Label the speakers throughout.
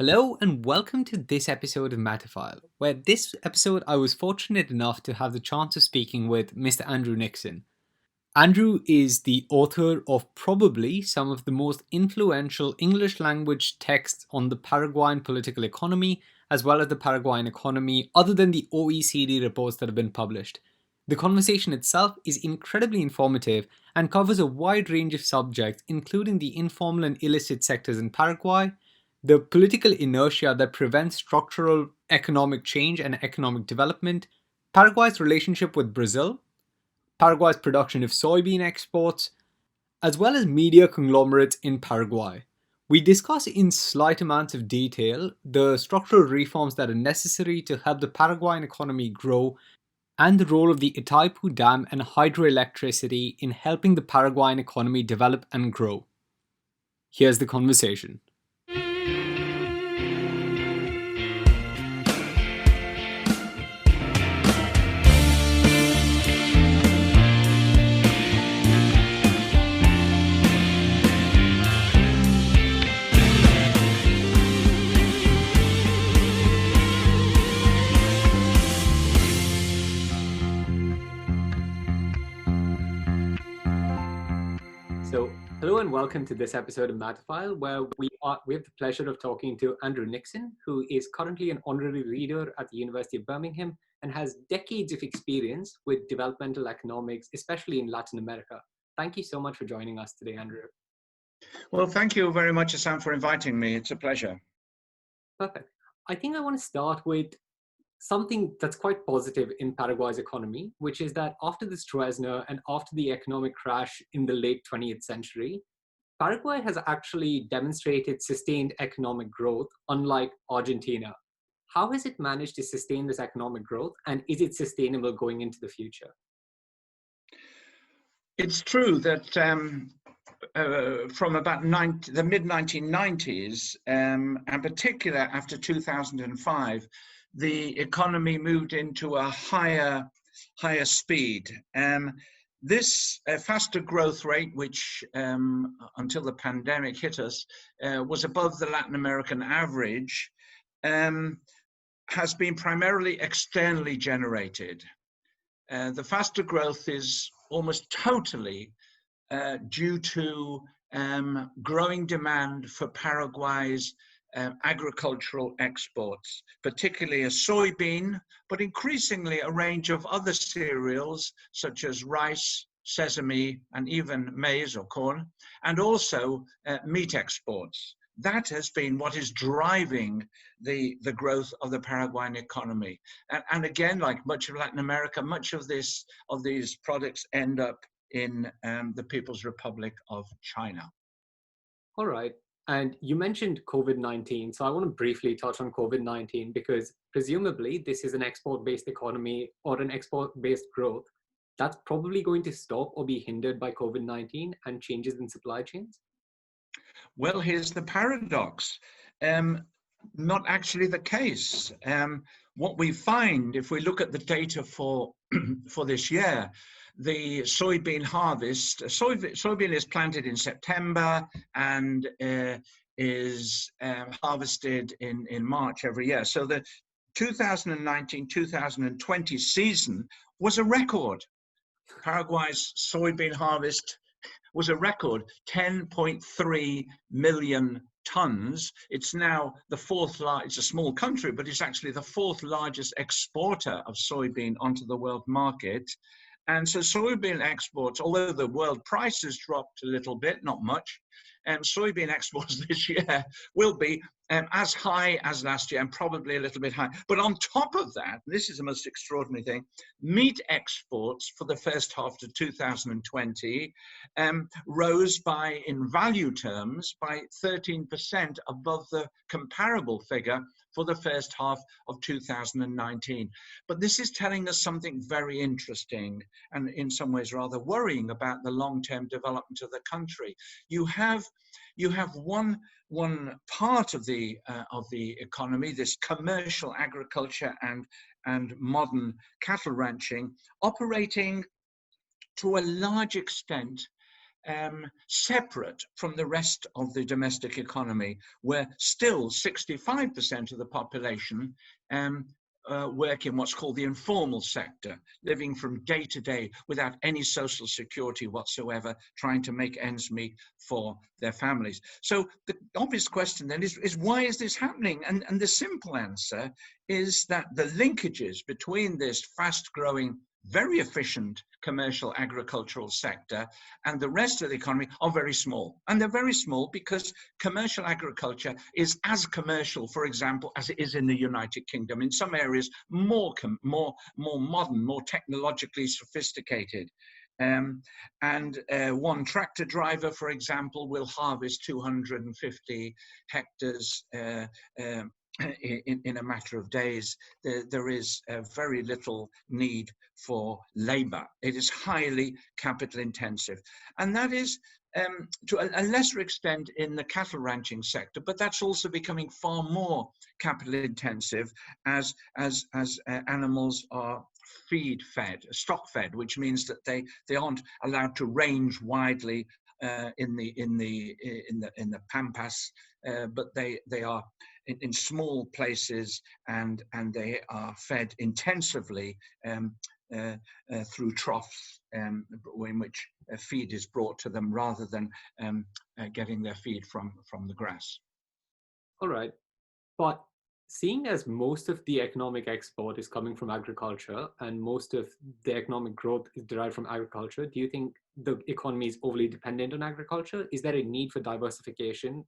Speaker 1: Hello and welcome to this episode of Matterfile, where this episode I was fortunate enough to have the chance of speaking with Mr. Andrew Nickson. Andrew is the author of probably some of the most influential English language texts on the Paraguayan political economy, as well as the Paraguayan economy, other than the OECD reports that have been published. The conversation itself is incredibly informative and covers a wide range of subjects, including the informal and illicit sectors in Paraguay, the political inertia that prevents structural economic change and economic development, Paraguay's relationship with Brazil, Paraguay's production of soybean exports, as well as media conglomerates in Paraguay. We discuss in slight amounts of detail the structural reforms that are necessary to help the Paraguayan economy grow and the role of the Itaipu Dam and hydroelectricity in helping the Paraguayan economy develop and grow. Here's the conversation. So, hello and welcome to this episode of Matterfile, where we have the pleasure of talking to Andrew Nickson, who is currently an honorary reader at the University of Birmingham and has decades of experience with developmental economics, especially in Latin America. Thank you so much for joining us today, Andrew.
Speaker 2: Well, thank you very much, Ishaan, for inviting me. It's a pleasure.
Speaker 1: Perfect. I think I want to start with something that's quite positive in Paraguay's economy, which is that after the Stroessner and after the economic crash in the late 20th century, Paraguay has actually demonstrated sustained economic growth, unlike Argentina. How has it managed to sustain this economic growth, and is it sustainable going into the future?
Speaker 2: It's true that from about the mid-1990s, and particular after 2005, the economy moved into a higher speed. This faster growth rate, which until the pandemic hit us, was above the Latin American average, has been primarily externally generated. The faster growth is almost totally due to growing demand for Paraguay's agricultural exports, particularly a soybean, but increasingly a range of other cereals such as rice, sesame, and even maize or corn, and also meat exports. That has been what is driving the growth of the Paraguayan economy. And again, like much of Latin America, much of these products end up in the People's Republic of China.
Speaker 1: All right. And you mentioned COVID-19. So I want to briefly touch on COVID-19 because presumably this is an export-based economy or an export-based growth. That's probably going to stop or be hindered by COVID-19 and changes in supply chains?
Speaker 2: Well, here's the paradox. Not actually the case. What we find, if we look at the data for this year, the soybean harvest, soybean is planted in September and is harvested in March every year. So the 2019-2020 season was a record. Paraguay's soybean harvest was a record 10.3 million tons. It's now the fourth largest, it's a small country, but it's actually the fourth largest exporter of soybean onto the world market. And so soybean exports, although the world price has dropped a little bit, not much, soybean exports this year will be as high as last year and probably a little bit higher. But on top of that, this is the most extraordinary thing, meat exports for the first half of 2020 rose by, in value terms, by 13% above the comparable figure for the first half of 2019. But this is telling us something very interesting and in some ways rather worrying about the long-term development of the country. You have one part of the economy, this commercial agriculture and modern cattle ranching, operating to a large extent separate from the rest of the domestic economy, where still 65% of the population work in what's called the informal sector, living from day to day without any social security whatsoever, trying to make ends meet for their families. So the obvious question then is why is this happening? And the simple answer is that the linkages between this fast-growing, very efficient commercial agricultural sector and the rest of the economy are very small. And they're very small because commercial agriculture is as commercial, for example, as it is in the United Kingdom. In some areas, more modern, more technologically sophisticated. One tractor driver, for example, will harvest 250 hectares in a matter of days. There is very little need for labor. It is highly capital intensive. And that is to a lesser extent in the cattle ranching sector, but that's also becoming far more capital intensive as animals are feed fed, stock fed, which means that they aren't allowed to range widely in the pampas, but they are in small places, and they are fed intensively through troughs in which feed is brought to them rather than getting their feed from the grass.
Speaker 1: All right, but seeing as most of the economic export is coming from agriculture and most of the economic growth is derived from agriculture, do you think the economy is overly dependent on agriculture? Is there a need for diversification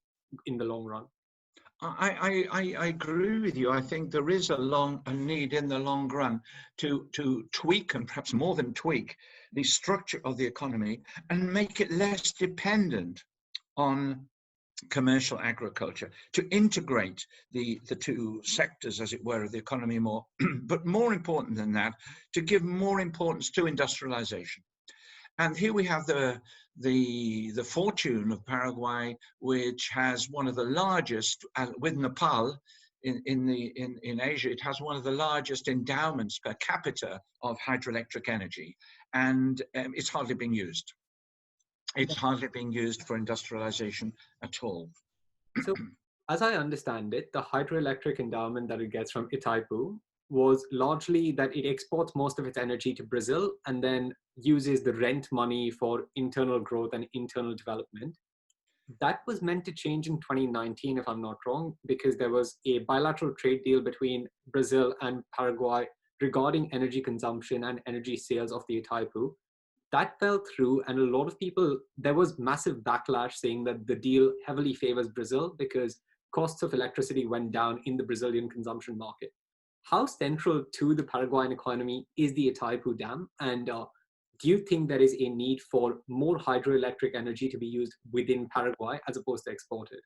Speaker 1: in the long run?
Speaker 2: I agree with you. I think there is a need in the long run to tweak, and perhaps more than tweak, the structure of the economy and make it less dependent on commercial agriculture, to integrate the two sectors, as it were, of the economy more. But more important than that, to give more importance to industrialization. And here we have the fortune of Paraguay, which has one of the largest, with Nepal in Asia, it has one of the largest endowments per capita of hydroelectric energy, and it's hardly being used. It's hardly being used for industrialization at all.
Speaker 1: So, as I understand it, the hydroelectric endowment that it gets from Itaipu was largely that it exports most of its energy to Brazil and then uses the rent money for internal growth and internal development. That was meant to change in 2019, if I'm not wrong, because there was a bilateral trade deal between Brazil and Paraguay regarding energy consumption and energy sales of the Itaipu. That fell through, and a lot of people, there was massive backlash saying that the deal heavily favors Brazil because costs of electricity went down in the Brazilian consumption market. How central to the Paraguayan economy is the Itaipu Dam? And do you think there is a need for more hydroelectric energy to be used within Paraguay as opposed to exported?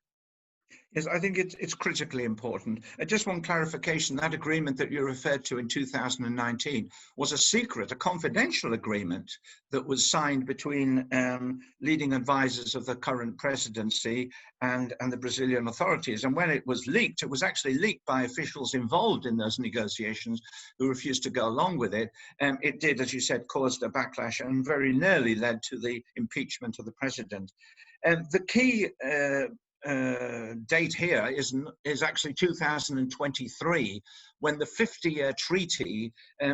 Speaker 2: Yes, I think it's critically important. Just one clarification, that agreement that you referred to in 2019 was a secret, a confidential agreement that was signed between leading advisors of the current presidency and the Brazilian authorities. And when it was leaked, it was actually leaked by officials involved in those negotiations who refused to go along with it. It did, as you said, cause a backlash and very nearly led to the impeachment of the president. The key date here is actually 2023, when the 50-year treaty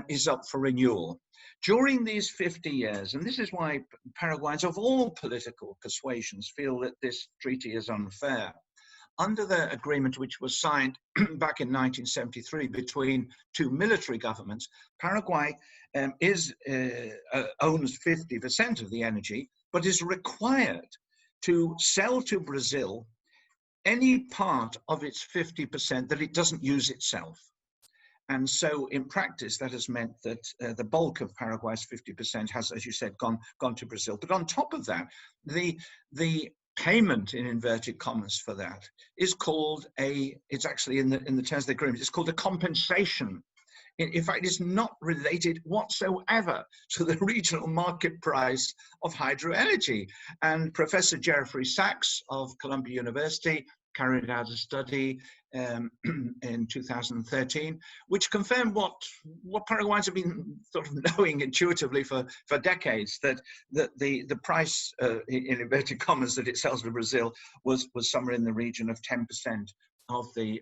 Speaker 2: is up for renewal. During these 50 years, and this is why Paraguayans of all political persuasions feel that this treaty is unfair, under the agreement which was signed back in 1973 between two military governments, Paraguay owns 50% of the energy, but is required to sell to Brazil any part of its 50% that it doesn't use itself. And so in practice, that has meant that the bulk of Paraguay's 50% has, as you said, gone to Brazil. But on top of that, the payment, in inverted commas, for that is called it's actually in the terms of the agreement, it's called a compensation. In fact, it's not related whatsoever to the regional market price of hydroenergy. And Professor Jeffrey Sachs of Columbia University carried out a study in 2013, which confirmed what Paraguayans have been sort of knowing intuitively for decades, that the price, in inverted commas, that it sells to Brazil was somewhere in the region of 10% of the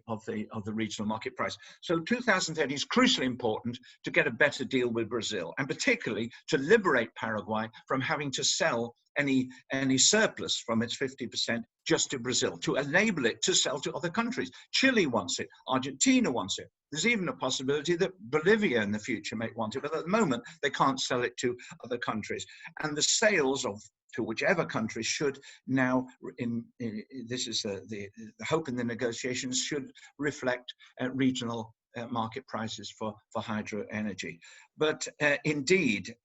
Speaker 2: regional market price. So 2030 is crucially important to get a better deal with Brazil, and particularly to liberate Paraguay from having to sell any surplus from its 50% just to Brazil, to enable it to sell to other countries. Chile wants it, Argentina wants it. There's even a possibility that Bolivia in the future may want it, but at the moment they can't sell it to other countries. And the sales to whichever country should now, this is the hope in the negotiations, should reflect regional market prices for hydro energy. But indeed,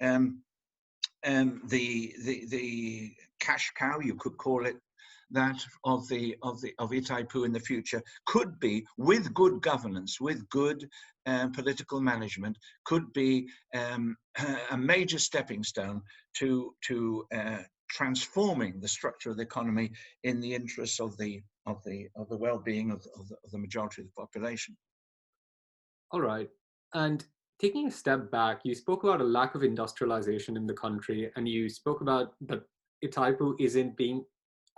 Speaker 2: the cash cow, you could call it that, of Itaipu in the future could be, with good governance, with good political management, could be a major stepping stone to transforming the structure of the economy in the interests of the well-being of the majority of the population.
Speaker 1: All right. And taking a step back, you spoke about a lack of industrialization in the country, and you spoke about that Itaipu isn't being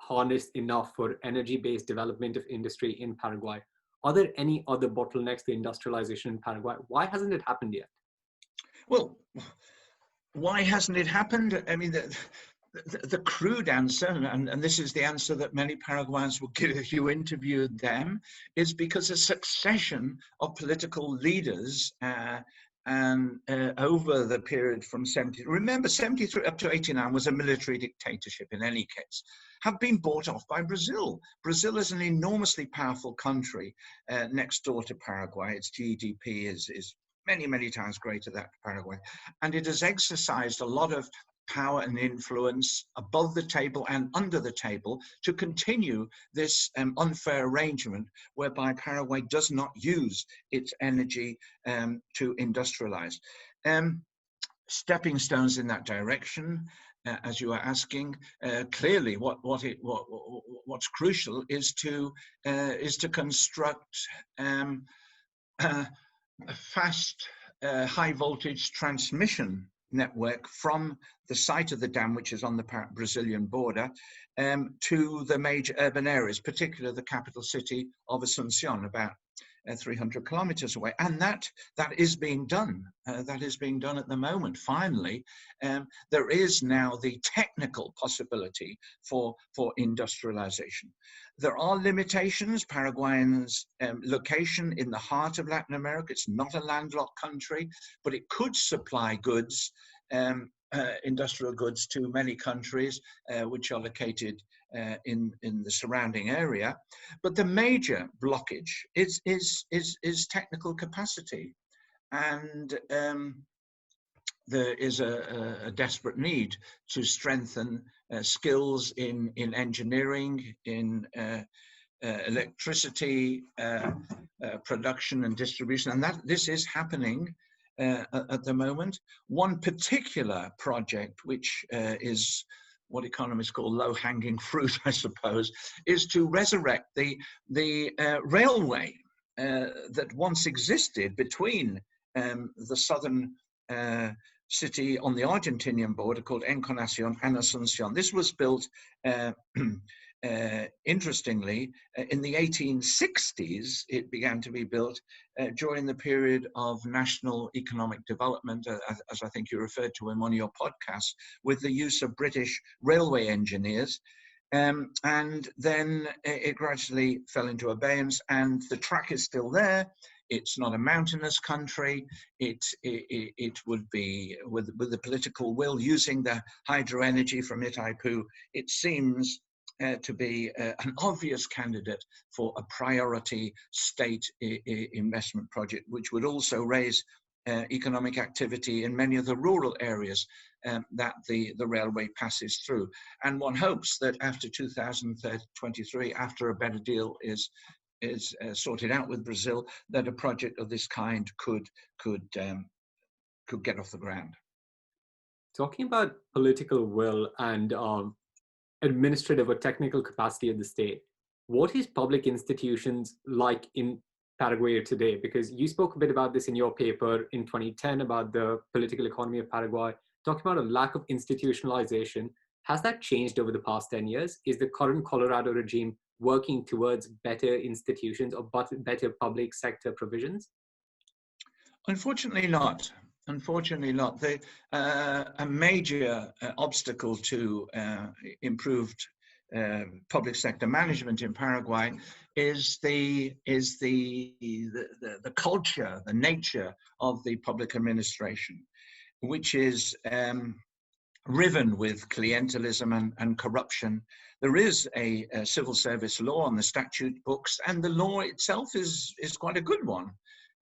Speaker 1: harnessed enough for energy-based development of industry in Paraguay. Are there any other bottlenecks to industrialization in Paraguay? Why hasn't it happened yet?
Speaker 2: Well, why hasn't it happened? I mean, the crude answer, and this is the answer that many Paraguayans will give if you interviewed them, is because a succession of political leaders over the period from 73 up to 89 was a military dictatorship in any case, have been bought off by Brazil. Brazil is an enormously powerful country next door to Paraguay. Its GDP is many, many times greater than Paraguay. And it has exercised a lot of power and influence above the table and under the table to continue this unfair arrangement whereby Paraguay does not use its energy to industrialize. Stepping stones in that direction, as you are asking, clearly what's crucial is to construct a fast high voltage transmission network from the site of the dam, which is on the Brazilian border, to the major urban areas, particularly the capital city of Asunción, about 300 kilometers away. And that is being done. That is being done at the moment. Finally, there is now the technical possibility for industrialization. There are limitations. Paraguay's location in the heart of Latin America, it's not a landlocked country, but it could supply goods, industrial goods, to many countries which are located in the surrounding area. But the major blockage is technical capacity, and there is a desperate need to strengthen skills in engineering, in electricity production and distribution, and this is happening at the moment. One particular project, which is what economists call low-hanging fruit, I suppose, is to resurrect the railway that once existed between the southern city on the Argentinian border called Encarnacion and Asunción. This was built, interestingly, in the 1860s. It began to be built during the period of national economic development, as I think you referred to in one of your podcasts, with the use of British railway engineers. And then it gradually fell into abeyance, and the track is still there. It's not a mountainous country. It would be, with the political will, using the hydro energy from Itaipu, it seems to be an obvious candidate for a priority state investment project, which would also raise economic activity in many of the rural areas that the railway passes through. And one hopes that after 2023, after a better deal is sorted out with Brazil, that a project of this kind could get off the ground.
Speaker 1: Talking about political will and administrative or technical capacity of the state, what is public institutions like in Paraguay today? Because you spoke a bit about this in your paper in 2010 about the political economy of Paraguay, talking about a lack of institutionalization. Has that changed over the past 10 years? Is the current Colorado regime working towards better institutions or better public sector provisions?
Speaker 2: Unfortunately not. Unfortunately not. A major obstacle to improved public sector management in Paraguay is the culture, the nature of the public administration, which is riven with clientelism and corruption. There is a civil service law on the statute books, and the law itself is quite a good one.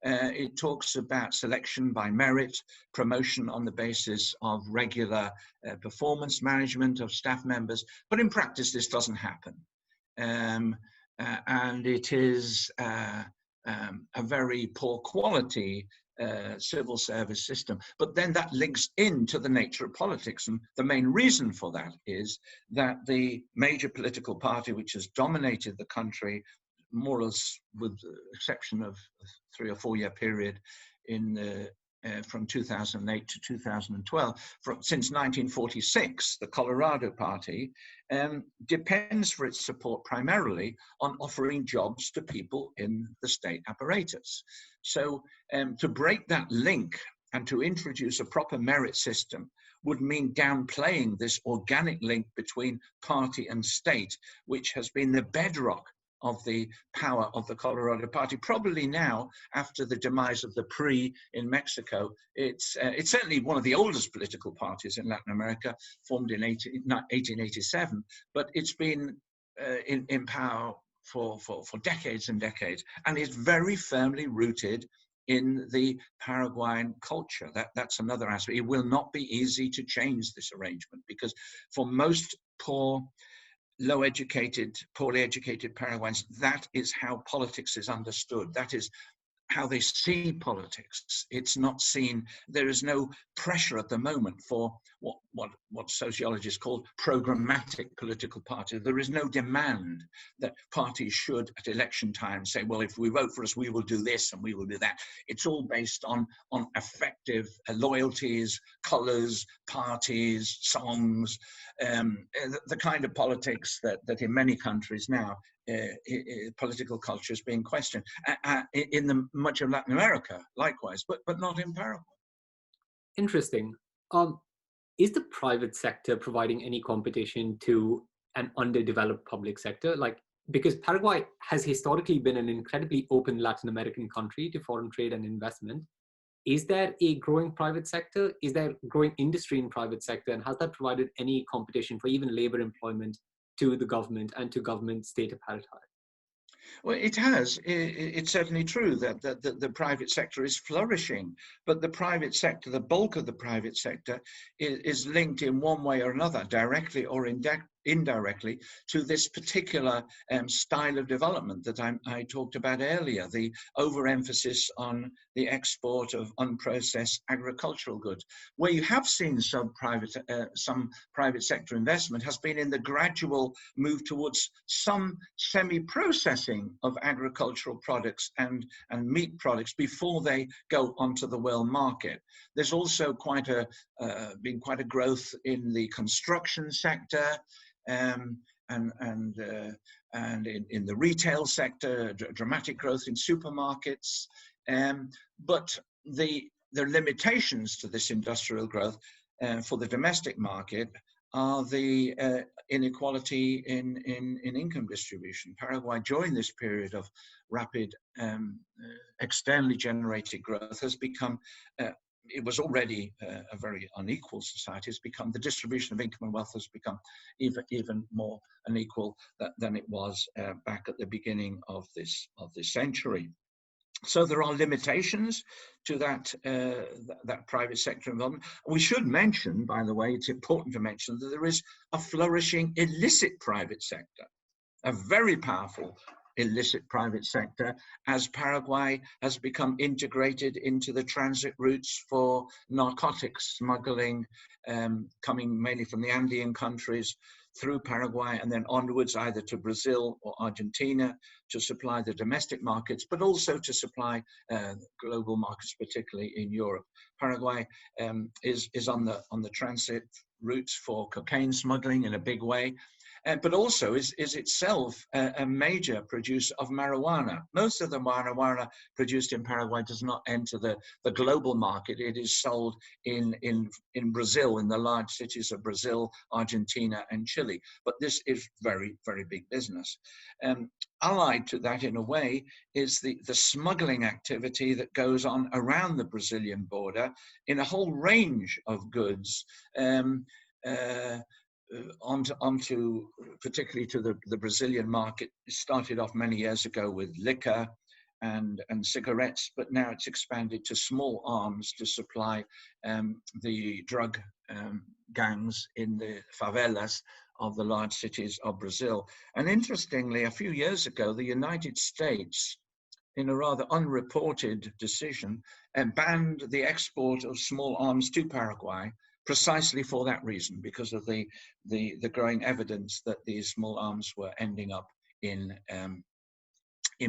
Speaker 2: It talks about selection by merit, promotion on the basis of regular performance management of staff members, but in practice this doesn't happen. And it is a very poor quality civil service system. But then that links into the nature of politics. And the main reason for that is that the major political party which has dominated the country, more or less with the exception of a 3 or 4 year period from 2008 to 2012, since 1946, the Colorado Party depends for its support primarily on offering jobs to people in the state apparatus. So to break that link and to introduce a proper merit system would mean downplaying this organic link between party and state, which has been the bedrock of the power of the Colorado Party. Probably now, after the demise of the PRI in Mexico, it's certainly one of the oldest political parties in Latin America, formed in 1887, but it's been in power for decades and decades, and is very firmly rooted in the Paraguayan culture. That's another aspect. It will not be easy to change this arrangement, because for most low-educated, poorly educated Paraguayans, that is how politics is understood. That is how they see politics. It's not seen, there is no pressure at the moment for what sociologists call programmatic political parties. There is no demand that parties should at election time say, well, if we vote for us, we will do this and we will do that. It's all based on effective loyalties, colors, parties, songs, the kind of politics that in many countries now political culture is being questioned. In much of Latin America, likewise, but not in Paraguay.
Speaker 1: Interesting. Is the private sector providing any competition to an underdeveloped public sector? Because Paraguay has historically been an incredibly open Latin American country to foreign trade and investment. Is there a growing private sector? Is there growing industry in private sector? And has that provided any competition for even labor employment to the government and to government state apparatus?
Speaker 2: Well, it has. It's certainly true that the private sector is flourishing, but the private sector, the bulk of the private sector, is linked in one way or another, directly or indirectly, to this particular style of development that I talked about earlier, the overemphasis on the export of unprocessed agricultural goods. Where you have seen some private sector investment has been in the gradual move towards some semi-processing of agricultural products and meat products before they go onto the world market. There's also been quite a growth in the construction sector, and in the retail sector, dramatic growth in supermarkets. But the limitations to this industrial growth for the domestic market are the inequality in income distribution. Paraguay, during this period of rapid externally generated growth, has become it was already a very unequal society. It's become, the distribution of income and wealth has become even more unequal than it was back at the beginning of this century. So there are limitations to that private sector involvement. We should mention, by the way, it's important to mention that there is a flourishing illicit private sector, a very powerful illicit private sector, as Paraguay has become integrated into the transit routes for narcotics smuggling, coming mainly from the Andean countries through Paraguay and then onwards either to Brazil or Argentina to supply the domestic markets, but also to supply global markets, particularly in Europe. Paraguay is on the transit routes for cocaine smuggling in a big way, but also is itself a major producer of marijuana. Most of the marijuana produced in Paraguay does not enter the global market. It is sold in Brazil, in the large cities of Brazil, Argentina, and Chile. But this is very, very big business. Allied to that, in a way, is the smuggling activity that goes on around the Brazilian border in a whole range of goods. Onto particularly to the Brazilian market. It started off many years ago with liquor and cigarettes, but now it's expanded to small arms to supply the drug gangs in the favelas of the large cities of Brazil. And interestingly, a few years ago, the United States, in a rather unreported decision, banned the export of small arms to Paraguay, precisely for that reason, because of the growing evidence that these small arms were ending up in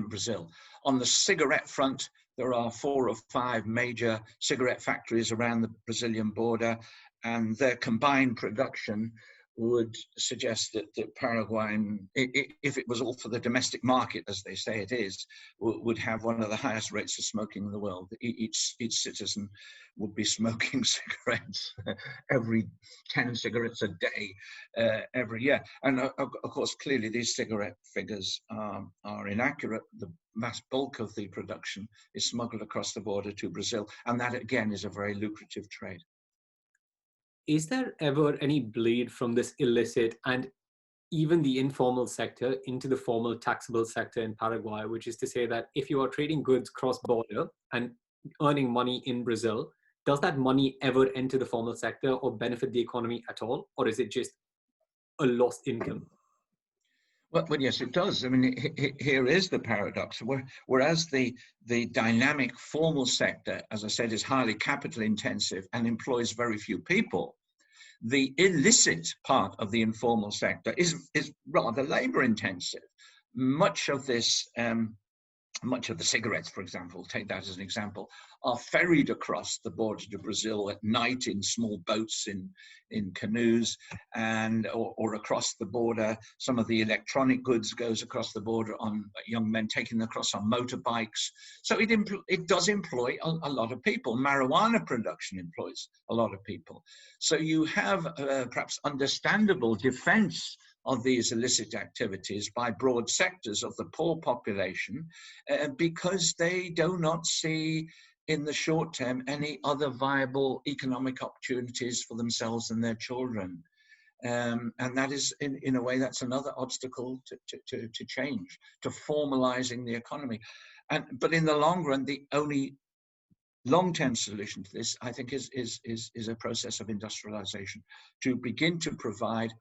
Speaker 2: Brazil. On the cigarette front, there are 4 or 5 major cigarette factories around the Brazilian border, and their combined production would suggest that Paraguayan, if it was all for the domestic market, as they say it is, would have one of the highest rates of smoking in the world. Each citizen would be smoking cigarettes, every 10 cigarettes a day, every year. And of course, clearly these cigarette figures are inaccurate. The vast bulk of the production is smuggled across the border to Brazil. And that, again, is a very lucrative trade.
Speaker 1: Is there ever any bleed from this illicit and even the informal sector into the formal taxable sector in Paraguay, which is to say that if you are trading goods cross-border and earning money in Brazil, does that money ever enter the formal sector or benefit the economy at all? Or is it just a lost income?
Speaker 2: Well, yes, it does. I mean, here is the paradox. Whereas the dynamic formal sector, as I said, is highly capital intensive and employs very few people, the illicit part of the informal sector is rather labor intensive. Much of this, much of the cigarettes, for example, take that as an example, are ferried across the border to Brazil at night in small boats, in canoes, and or across the border. Some of the electronic goods goes across the border on young men taking them across on motorbikes. So it does employ a lot of people. Marijuana production employs a lot of people. So you have perhaps understandable defense of these illicit activities by broad sectors of the poor population because they do not see in the short term any other viable economic opportunities for themselves and their children. And that is, in a way, that's another obstacle to change, to formalizing the economy. But in the long run, the only long-term solution to this, I think, is a process of industrialization, to begin to provide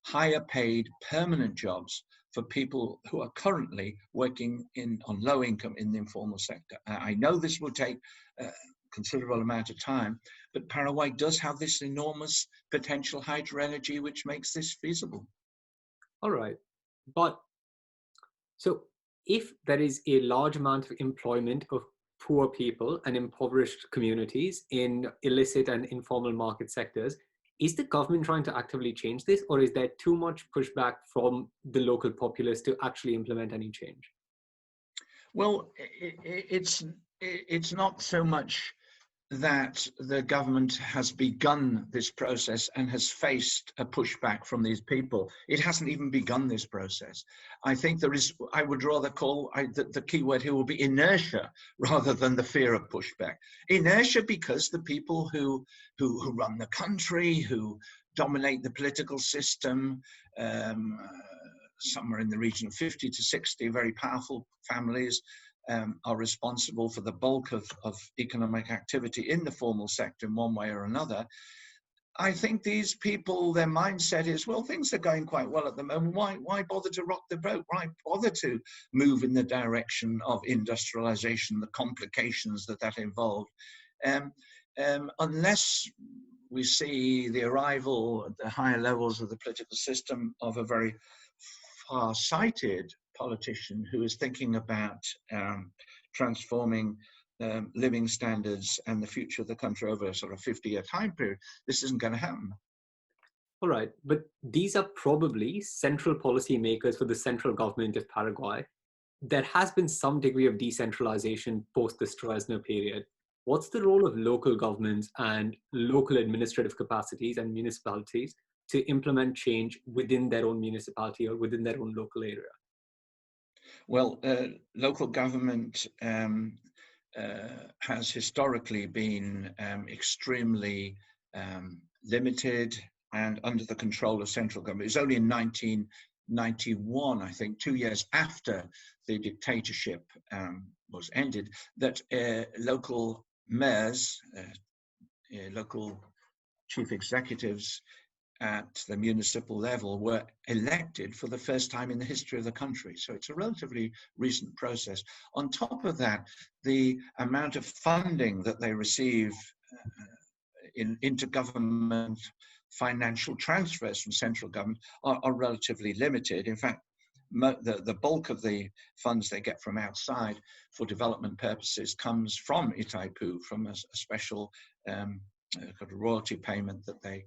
Speaker 2: higher paid permanent jobs for people who are currently working on low income in the informal sector. I know this will take a considerable amount of time, but Paraguay does have this enormous potential hydroenergy, which makes this feasible.
Speaker 1: All right. But so if there is a large amount of employment of poor people and impoverished communities in illicit and informal market sectors, is the government trying to actively change this, or is there too much pushback from the local populace to actually implement any change?
Speaker 2: Well, it's not so much that the government has begun this process and has faced a pushback from these people. It hasn't even begun this process. I think I would rather call, the key word here will be inertia rather than the fear of pushback. Inertia because the people who run the country, who dominate the political system, somewhere in the region of 50 to 60 very powerful families, are responsible for the bulk of economic activity in the formal sector in one way or another. I think these people, their mindset is, well, things are going quite well at the moment. Why bother to rock the boat? Why bother to move in the direction of industrialization, the complications that involved? Unless we see the arrival at the higher levels of the political system of a very far-sighted politician who is thinking about transforming living standards and the future of the country over a sort of 50-year time period. This isn't going to happen.
Speaker 1: All right, but these are probably central policy makers for the central government of Paraguay. There has been some degree of decentralization post the Stroessner period. What's the role of local governments and local administrative capacities and municipalities to implement change within their own municipality or within their own local area?
Speaker 2: Well, local government has historically been extremely limited and under the control of central government. It was only in 1991, I think, 2 years after the dictatorship was ended, that local mayors, local chief executives at the municipal level were elected for the first time in the history of the country. So it's a relatively recent process. On top of that, the amount of funding that they receive in intergovernment financial transfers from central government are relatively limited. In fact, the bulk of the funds they get from outside for development purposes comes from Itaipu, from a special royalty payment that they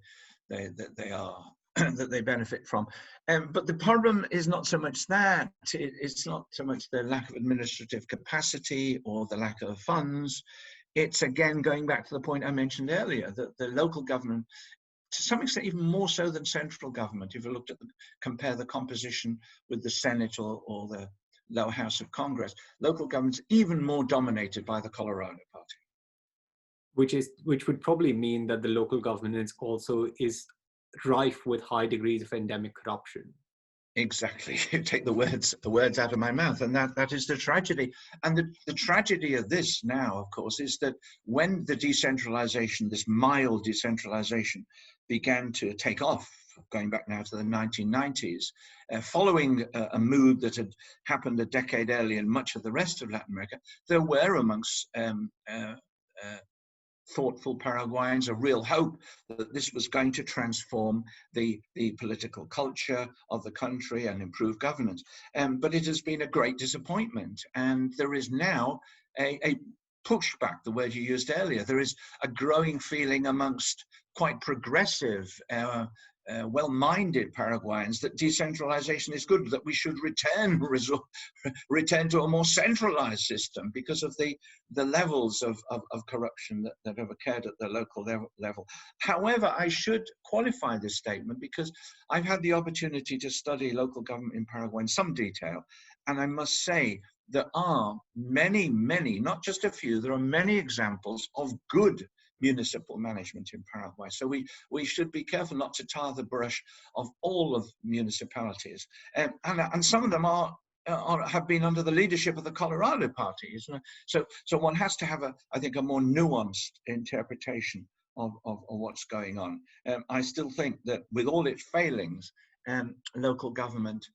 Speaker 2: that they benefit from. But the problem is not so much that, it's not so much the lack of administrative capacity or the lack of funds. It's again going back to the point I mentioned earlier, that the local government, to some extent even more so than central government, if you looked at compare the composition with the Senate or the lower house of Congress, local government's even more dominated by the Colorado Party.
Speaker 1: Which would probably mean that the local governance also is rife with high degrees of endemic corruption.
Speaker 2: Exactly. You take the words out of my mouth, and that is the tragedy. And the tragedy of this now, of course, is that when the decentralization, this mild decentralization, began to take off, going back now to the 1990s, following a move that had happened a decade earlier in much of the rest of Latin America, there were amongst thoughtful Paraguayans a real hope that this was going to transform the political culture of the country and improve governance. But it has been a great disappointment. And there is now a pushback, the word you used earlier. There is a growing feeling amongst quite progressive, well-minded Paraguayans that decentralization is good, that we should return to a more centralized system because of the levels of corruption that have occurred at the local level. However, I should qualify this statement because I've had the opportunity to study local government in Paraguay in some detail, and I must say there are many, not just a few, there are many examples of good municipal management in Paraguay. So we should be careful not to tar the brush of all of municipalities. And some of them have been under the leadership of the Colorado Party, isn't it? So one has to have, I think, a more nuanced interpretation of what's going on. I still think that with all its failings, local government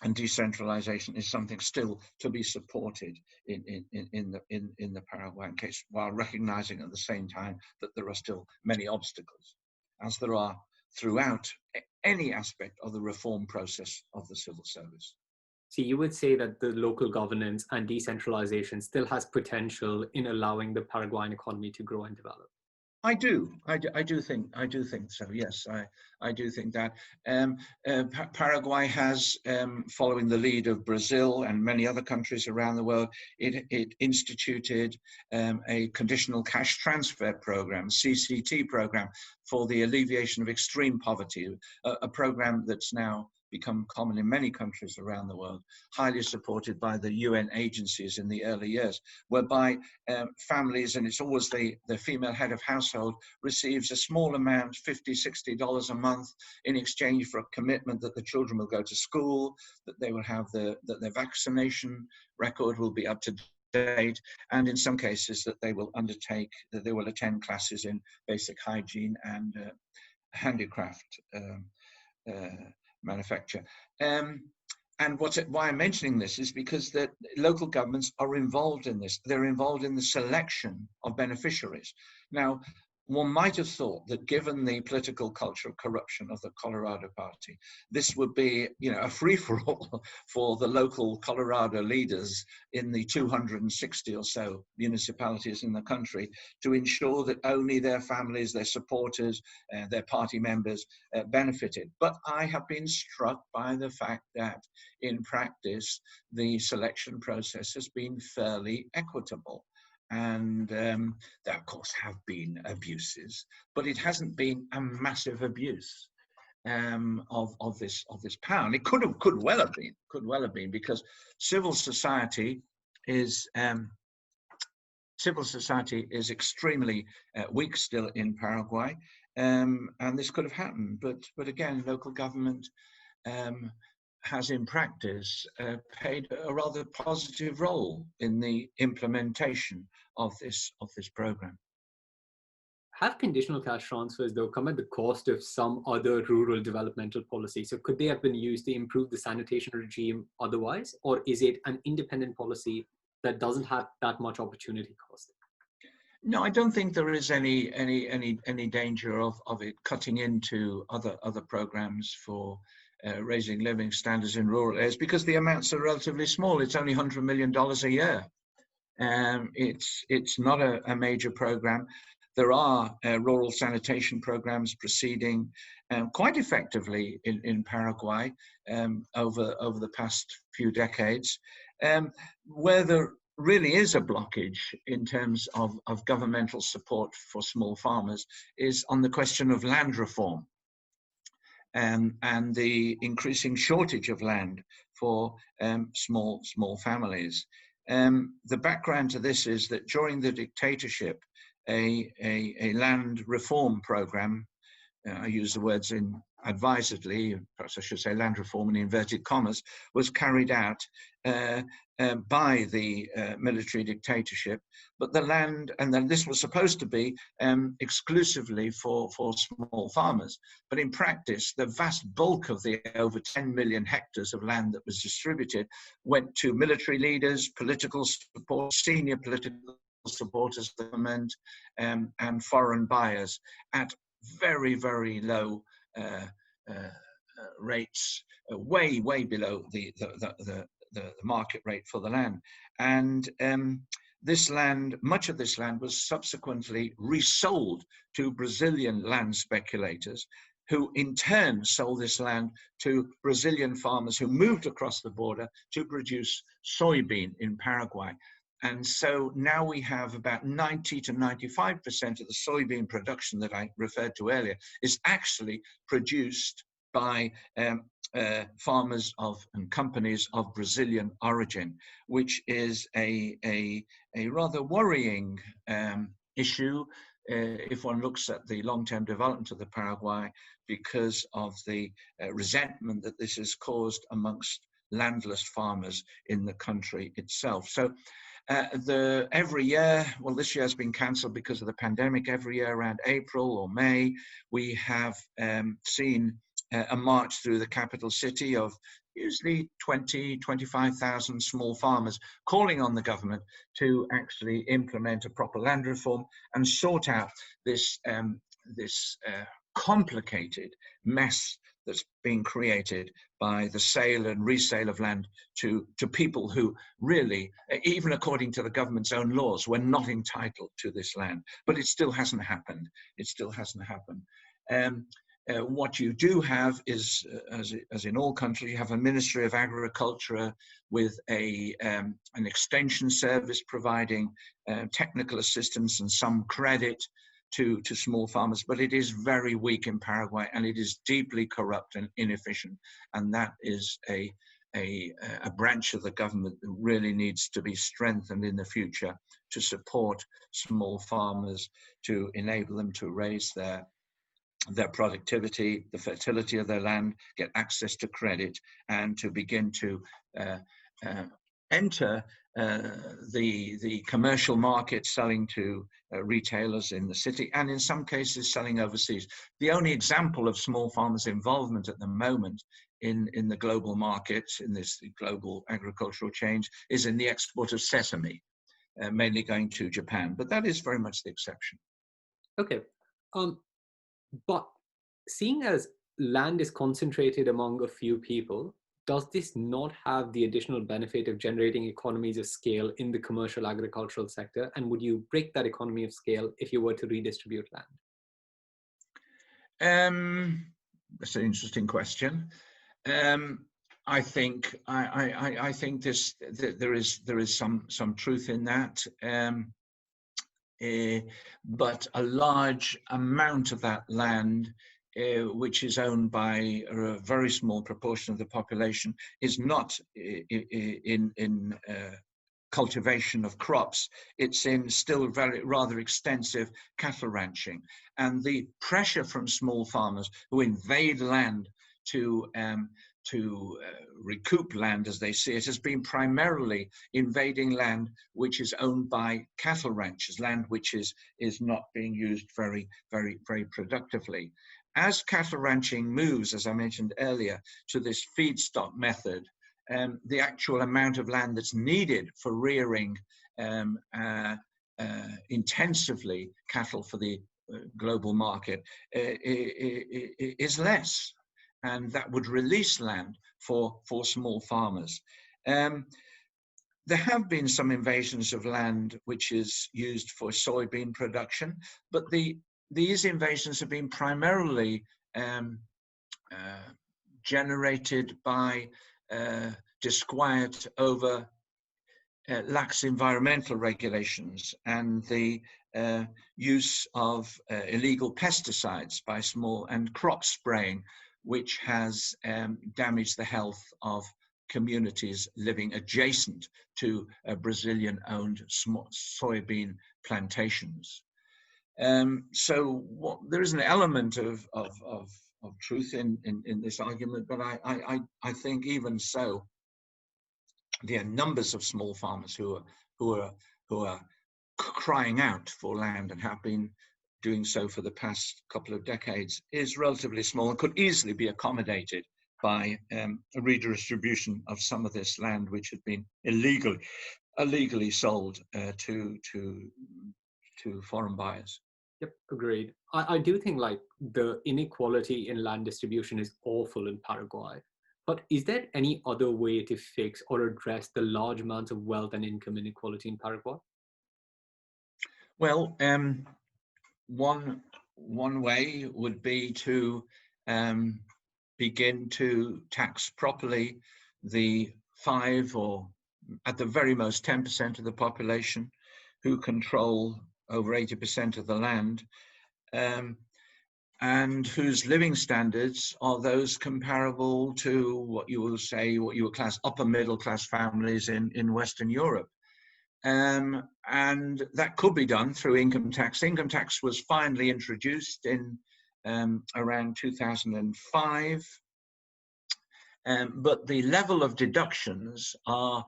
Speaker 2: and decentralization is something still to be supported in the Paraguayan case, while recognizing at the same time that there are still many obstacles, as there are throughout any aspect of the reform process of the civil service.
Speaker 1: So you would say that the local governance and decentralization still has potential in allowing the Paraguayan economy to grow and develop?
Speaker 2: I do think so. Yes, I do think that Paraguay has, following the lead of Brazil and many other countries around the world, it instituted a conditional cash transfer program, CCT program, for the alleviation of extreme poverty, a program that's now become common in many countries around the world, highly supported by the UN agencies in the early years, whereby families, and it's always the female head of household, receives a small amount, $50, $60 a month, in exchange for a commitment that the children will go to school, that they will have that their vaccination record will be up to date, and in some cases that they will attend classes in basic hygiene and handicraft manufacture. And why I'm mentioning this is because that local governments are involved in this. They're involved in the selection of beneficiaries. Now, one might have thought that given the political culture of corruption of the Colorado Party, this would be, a free-for-all for the local Colorado leaders in the 260 or so municipalities in the country to ensure that only their families, their supporters, their party members benefited. But I have been struck by the fact that in practice, the selection process has been fairly equitable. And there, of course, have been abuses, but it hasn't been a massive abuse of this power. And it could well have been, because civil society is extremely weak still in Paraguay, and this could have happened. But again, local government has in practice played a rather positive role in the implementation of this program.
Speaker 1: Have conditional cash transfers, though, come at the cost of some other rural developmental policy? So could they have been used to improve the sanitation regime otherwise, or is it an independent policy that doesn't have that much opportunity cost?
Speaker 2: No, I don't think there is any danger of it cutting into other programs for raising living standards in rural areas, because the amounts are relatively small. It's only $100 million a year. It's not a major program. There are rural sanitation programs proceeding quite effectively in Paraguay over the past few decades, where there really is a blockage in terms of governmental support for small farmers is on the question of land reform. And the increasing shortage of land for small families. The background to this is that during the dictatorship, a land reform program, I use the words advisedly, perhaps I should say land reform in inverted commas, was carried out by the military dictatorship, but the land, and then this was supposed to be exclusively for small farmers. But in practice, the vast bulk of the over 10 million hectares of land that was distributed went to military leaders, political support, senior political supporters of the government, and foreign buyers at very, very low rates, way below the market rate for the land. And this land, much of this land, was subsequently resold to Brazilian land speculators, who in turn sold this land to Brazilian farmers who moved across the border to produce soybean in Paraguay. And so now we have about 90 to 95% of the soybean production that I referred to earlier is actually produced by farmers and companies of Brazilian origin, which is a rather worrying issue if one looks at the long-term development of the Paraguay, because of the resentment that this has caused amongst landless farmers in the country itself. So every year, well, this year has been cancelled because of the pandemic. Every year around April or May, we have seen a march through the capital city of usually 25,000 small farmers calling on the government to actually implement a proper land reform and sort out this complicated mess that's being created by the sale and resale of land to people who really, even according to the government's own laws, were not entitled to this land. But it still hasn't happened. It still hasn't happened. What you do have is, as in all countries, you have a Ministry of Agriculture with an extension service providing technical assistance and some credit to small farmers, but it is very weak in Paraguay, and it is deeply corrupt and inefficient. And that is a branch of the government that really needs to be strengthened in the future to support small farmers, to enable them to raise their productivity, the fertility of their land, get access to credit, and to begin to enter the commercial market, selling to retailers in the city, and in some cases selling overseas. The only example of small farmers' involvement at the moment in the global markets, in this global agricultural change, is in the export of sesame, mainly going to Japan. But that is very much the exception.
Speaker 1: Okay. But seeing as land is concentrated among a few people, does this not have the additional benefit of generating economies of scale in the commercial agricultural sector? And would you break that economy of scale if you were to redistribute land?
Speaker 2: That's an interesting question. I think there is some truth in that. But a large amount of that land, which is owned by a very small proportion of the population, is not in cultivation of crops. It's in still rather extensive cattle ranching, and the pressure from small farmers who invade land to recoup land, as they see it, has been primarily invading land which is owned by cattle ranchers, land which is not being used very productively. As cattle ranching moves, as I mentioned earlier, to this feedstock method, the actual amount of land that's needed for rearing intensively cattle for the global market is less, and that would release land for small farmers. There have been some invasions of land which is used for soybean production, but these invasions have been primarily generated by disquiet over lax environmental regulations and the use of illegal pesticides by small and crop spraying, which has damaged the health of communities living adjacent to Brazilian-owned soybean plantations. So there is an element of truth in this argument, but I think even so, there are numbers of small farmers who are crying out for land and have been doing so for the past couple of decades is relatively small and could easily be accommodated by a redistribution of some of this land which had been illegally sold to foreign buyers.
Speaker 1: Yep, agreed. I do think like the inequality in land distribution is awful in Paraguay. But is there any other way to fix or address the large amounts of wealth and income inequality in Paraguay?
Speaker 2: Well, one way would be to begin to tax properly the 5 or at the very most 10% of the population who control over 80% of the land, and whose living standards are those comparable to what you would class upper middle class families in Western Europe. And that could be done through income tax. Income tax was finally introduced in around 2005, but the level of deductions are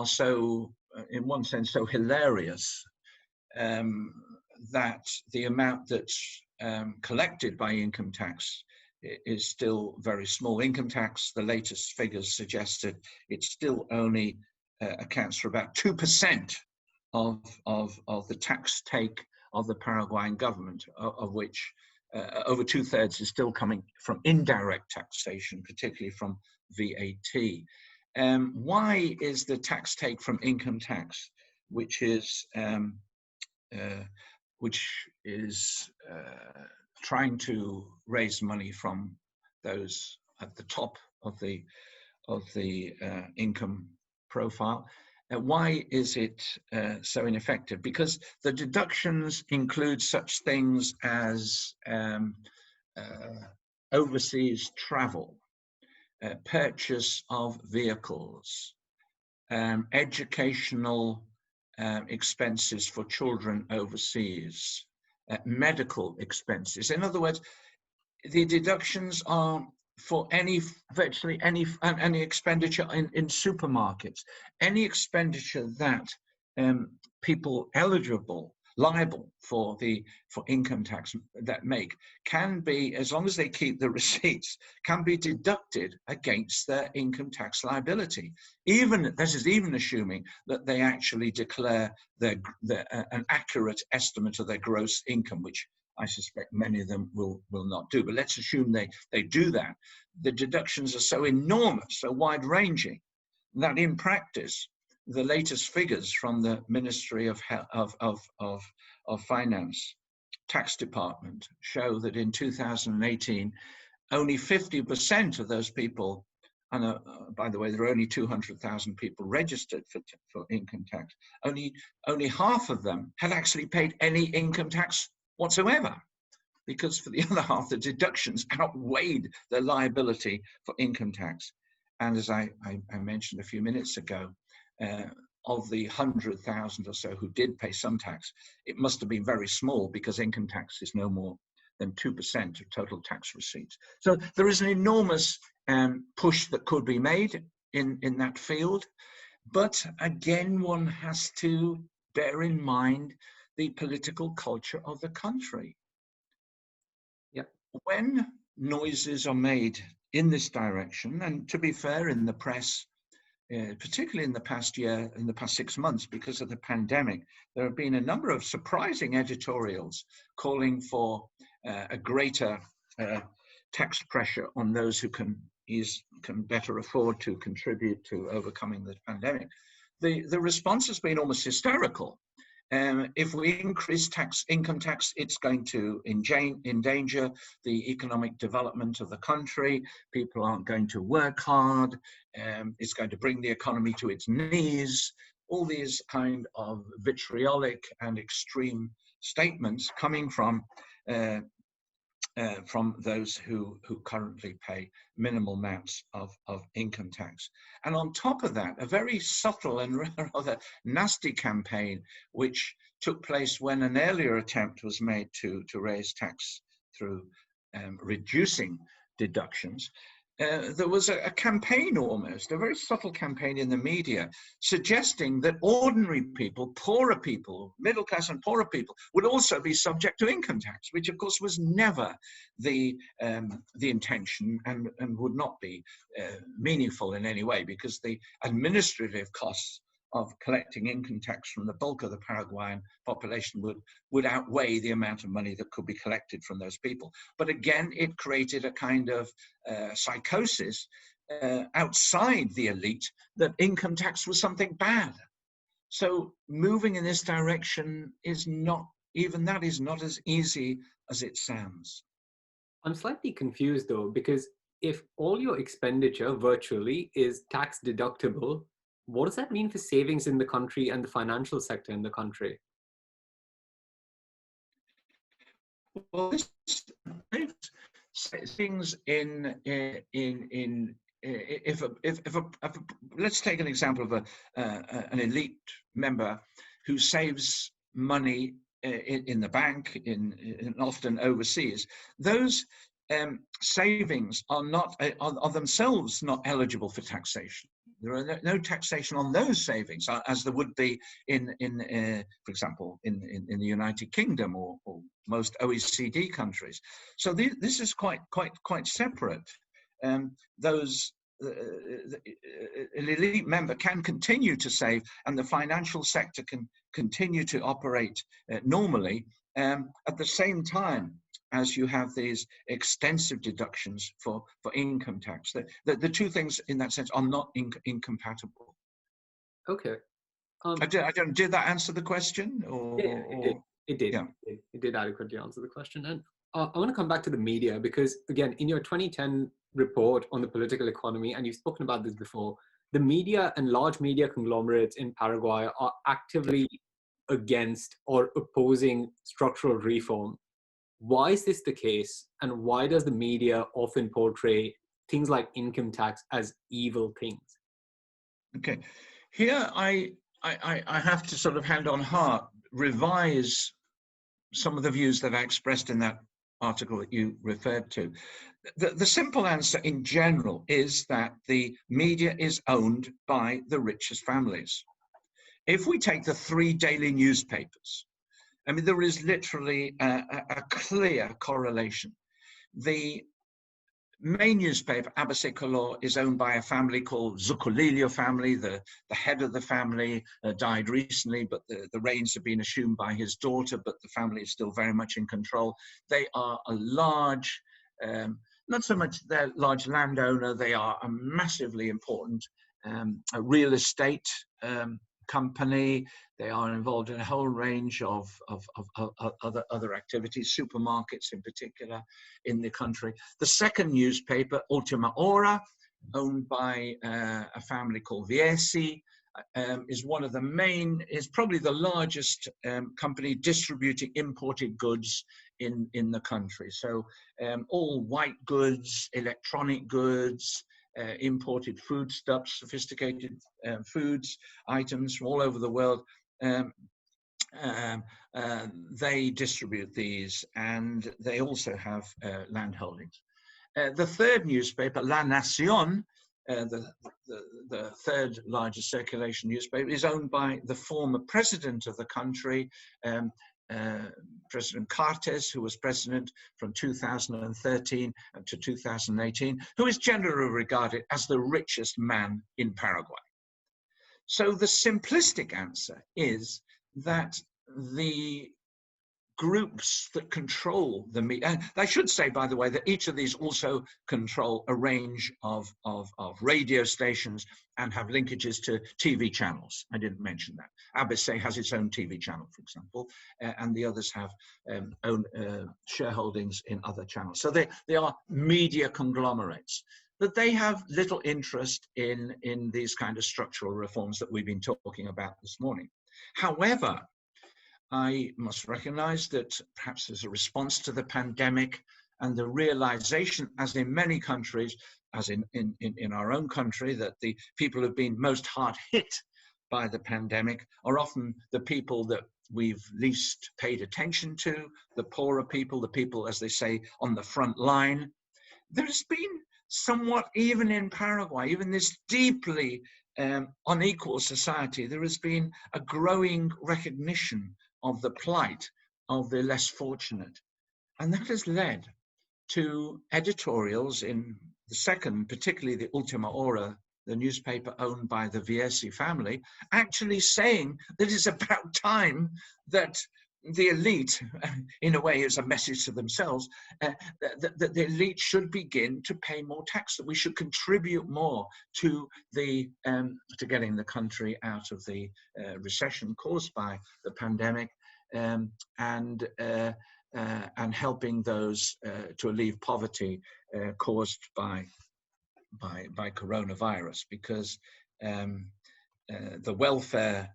Speaker 2: so, in one sense, so hilarious that the amount that's collected by income tax is still very small. Income tax, the latest figures suggested, it still only accounts for about 2% of the tax take of the Paraguayan government, of which over 2/3 is still coming from indirect taxation, particularly from VAT. Why is the tax take from income tax, which is trying to raise money from those at the top of the income profile, why is it so ineffective? Because the deductions include such things as overseas travel, purchase of vehicles, educational expenses for children overseas, medical expenses. In other words, the deductions are for virtually any expenditure in supermarkets, any expenditure that people liable for income tax that make can be, as long as they keep the receipts, can be deducted against their income tax liability. This is even assuming that they actually declare an accurate estimate of their gross income, which I suspect many of them will not do. But let's assume they do that. The deductions are so enormous, so wide-ranging, that in practice, the latest figures from the Ministry of Finance Tax Department show that in 2018, only 50% of those people, and by the way, there are only 200,000 people registered for income tax, only half of them had actually paid any income tax whatsoever, because for the other half, the deductions outweighed their liability for income tax. And as I mentioned a few minutes ago, of the 100,000 or so who did pay some tax, it must have been very small, because income tax is no more than 2% of total tax receipts. So there is an enormous push that could be made in that field. But again, one has to bear in mind the political culture of the country.
Speaker 1: Yep.
Speaker 2: When noises are made in this direction, and to be fair, in the press, particularly in the past year, in the past 6 months, because of the pandemic, there have been a number of surprising editorials calling for a greater tax pressure on those who can better afford to contribute to overcoming the pandemic. The response has been almost hysterical. If we increase income tax, it's going to endanger the economic development of the country. People aren't going to work hard. It's going to bring the economy to its knees. All these kind of vitriolic and extreme statements coming from those who currently pay minimal amounts of income tax. And on top of that, a very subtle and rather nasty campaign, which took place when an earlier attempt was made to raise tax through reducing deductions. There was a campaign, almost a very subtle campaign in the media, suggesting that ordinary people, poorer people, middle class and poorer people, would also be subject to income tax, which of course was never the intention, and would not be meaningful in any way, because the administrative costs of collecting income tax from the bulk of the Paraguayan population would outweigh the amount of money that could be collected from those people. But again, it created a kind of psychosis outside the elite that income tax was something bad. So moving in this direction is not as easy as it sounds.
Speaker 1: I'm slightly confused though, because if all your expenditure virtually is tax deductible, what does that mean for savings in the country and the financial sector in the country?
Speaker 2: Well, things let's take an example of an elite member who saves money in the bank, in often overseas. Those savings are themselves not eligible for taxation. There are no taxation on those savings, as there would be for example, in the United Kingdom or most OECD countries. So this is quite separate. Those an elite member can continue to save, and the financial sector can continue to operate normally at the same time as you have these extensive deductions for income tax. The two things in that sense are not incompatible.
Speaker 1: Okay.
Speaker 2: Did that answer the question?
Speaker 1: It did.
Speaker 2: Yeah.
Speaker 1: It did adequately answer the question. And I want to come back to the media, because again, in your 2010 report on the political economy, and you've spoken about this before, the media and large media conglomerates in Paraguay are actively against or opposing structural reform. Why is this the case? And why does the media often portray things like income tax as evil things?
Speaker 2: Okay. Here I have to sort of hand on heart revise some of the views that I expressed in that article that you referred to. The simple answer in general is that the media is owned by the richest families. If we take the 3 daily newspapers, I mean, there is literally a clear correlation. The main newspaper, ABC Color, is owned by a family called Zuculilio family. The head of the family died recently, but the reins have been assumed by his daughter, but the family is still very much in control. They are a large, not so much their large landowner, they are a massively important a real estate company. They are involved in a whole range of other activities, supermarkets in particular in the country. The second newspaper, Ultima Hora, owned by a family called Viesi, is one of the main, is probably the largest company distributing imported goods in the country. So all white goods, electronic goods, imported foodstuffs, sophisticated foods, items from all over the world. They distribute these, and they also have land holdings. The third newspaper, La Nación, the third largest circulation newspaper, is owned by the former president of the country, President Cartes, who was president from 2013 to 2018, who is generally regarded as the richest man in Paraguay. So the simplistic answer is that the groups that control the media, and I should say, by the way, that each of these also control a range of radio stations and have linkages to TV channels. I didn't mention that. ABC has its own TV channel, for example, and the others have own shareholdings in other channels. So they are media conglomerates, but they have little interest in these kind of structural reforms that we've been talking about this morning. However, I must recognize that perhaps as a response to the pandemic and the realization, as in many countries, as in our own country, that the people who've been most hard hit by the pandemic are often the people that we've least paid attention to, the poorer people, the people, as they say, on the front line. There's been somewhat, even in Paraguay, even this deeply unequal society, there has been a growing recognition of the plight of the less fortunate. And that has led to editorials in the second, particularly the Ultima Hora, the newspaper owned by the Viesi family, actually saying that it's about time that the elite, in a way, is a message to themselves, that the elite should begin to pay more tax, that we should contribute more to the to getting the country out of the recession caused by the pandemic, and helping those to alleviate poverty caused by coronavirus, because the welfare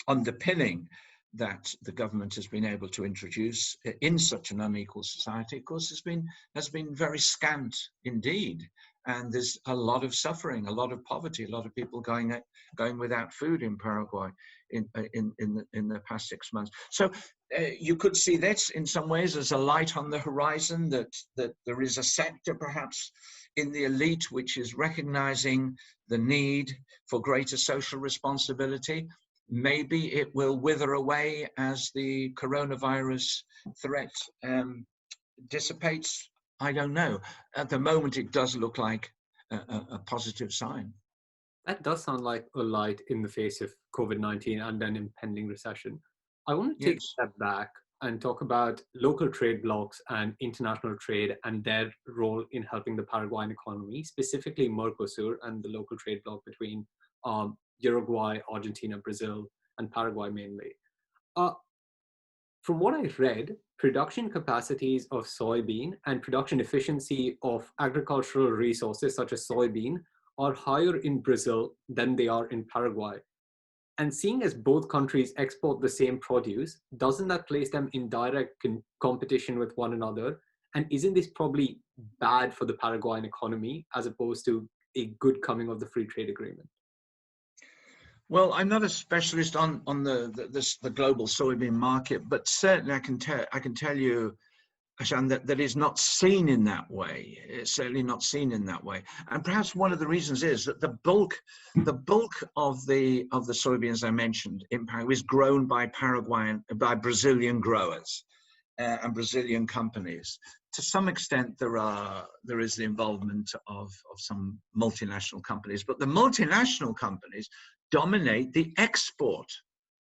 Speaker 2: underpinning that the government has been able to introduce in such an unequal society, of course, has been very scant indeed. And there's a lot of suffering, a lot of poverty, a lot of people going without food in Paraguay in the past 6 months. So you could see that in some ways as a light on the horizon, that there is a sector perhaps in the elite which is recognizing the need for greater social responsibility. Maybe it will wither away as the coronavirus threat dissipates. I don't know. At the moment, it does look like a positive sign.
Speaker 1: That does sound like a light in the face of COVID-19 and an impending recession. I want to take a step back and talk about local trade blocs and international trade and their role in helping the Paraguayan economy, specifically Mercosur and the local trade bloc between Uruguay, Argentina, Brazil, and Paraguay mainly. From what I've read, production capacities of soybean and production efficiency of agricultural resources such as soybean are higher in Brazil than they are in Paraguay. And seeing as both countries export the same produce, doesn't that place them in direct competition with one another? And isn't this probably bad for the Paraguayan economy as opposed to a good coming of the free trade agreement?
Speaker 2: Well, I'm not a specialist on the global soybean market, but certainly I can tell you, Ishaan, that is not seen in that way. It's certainly not seen in that way. And perhaps one of the reasons is that the bulk of the soybeans I mentioned in Paraguay is grown by Brazilian growers. and Brazilian companies. To some extent, there is the involvement of some multinational companies, but the multinational companies dominate the export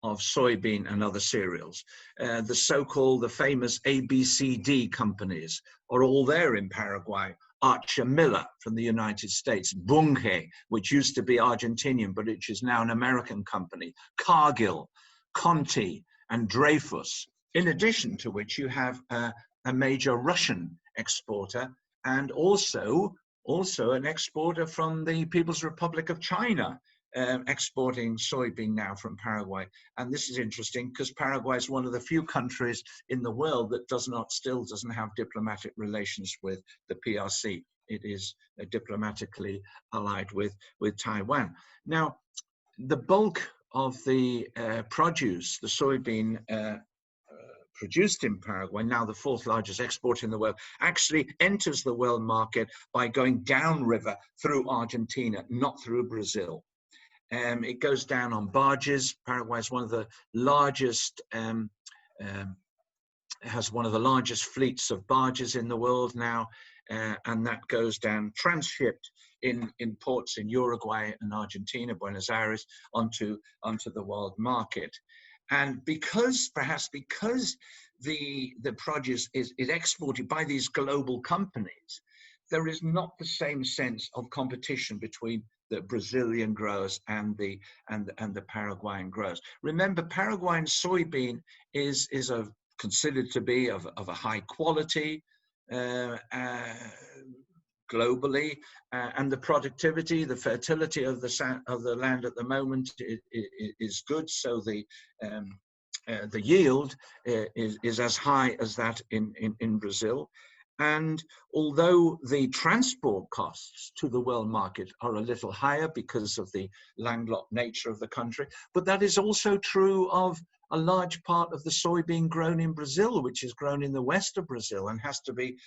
Speaker 2: of soybean and other cereals. The so-called, the famous ABCD companies are all there in Paraguay. Archer Miller from the United States, Bunge, which used to be Argentinian, but which is now an American company, Cargill, Conti, and Dreyfus. In addition to which you have a major Russian exporter and also an exporter from the People's Republic of China, exporting soybean now from Paraguay. And this is interesting because Paraguay is one of the few countries in the world that still doesn't have diplomatic relations with the PRC. It is diplomatically allied with Taiwan. Now, the bulk of the produce, the soybean produced in Paraguay, now the fourth largest exporter in the world, actually enters the world market by going downriver through Argentina, not through Brazil. It goes down on barges. Paraguay is one of the largest, has one of the largest fleets of barges in the world now, and that goes down transshipped in ports in Uruguay and Argentina, Buenos Aires, onto the world market. And perhaps because the produce is exported by these global companies, there is not the same sense of competition between the Brazilian growers and the Paraguayan growers. Remember, Paraguayan soybean is considered to be of a high quality globally, and the productivity, the fertility of the land at the moment is good. So the yield is as high as that in Brazil. And although the transport costs to the world market are a little higher because of the landlocked nature of the country, but that is also true of a large part of the soybean grown in Brazil, which is grown in the west of Brazil and has to be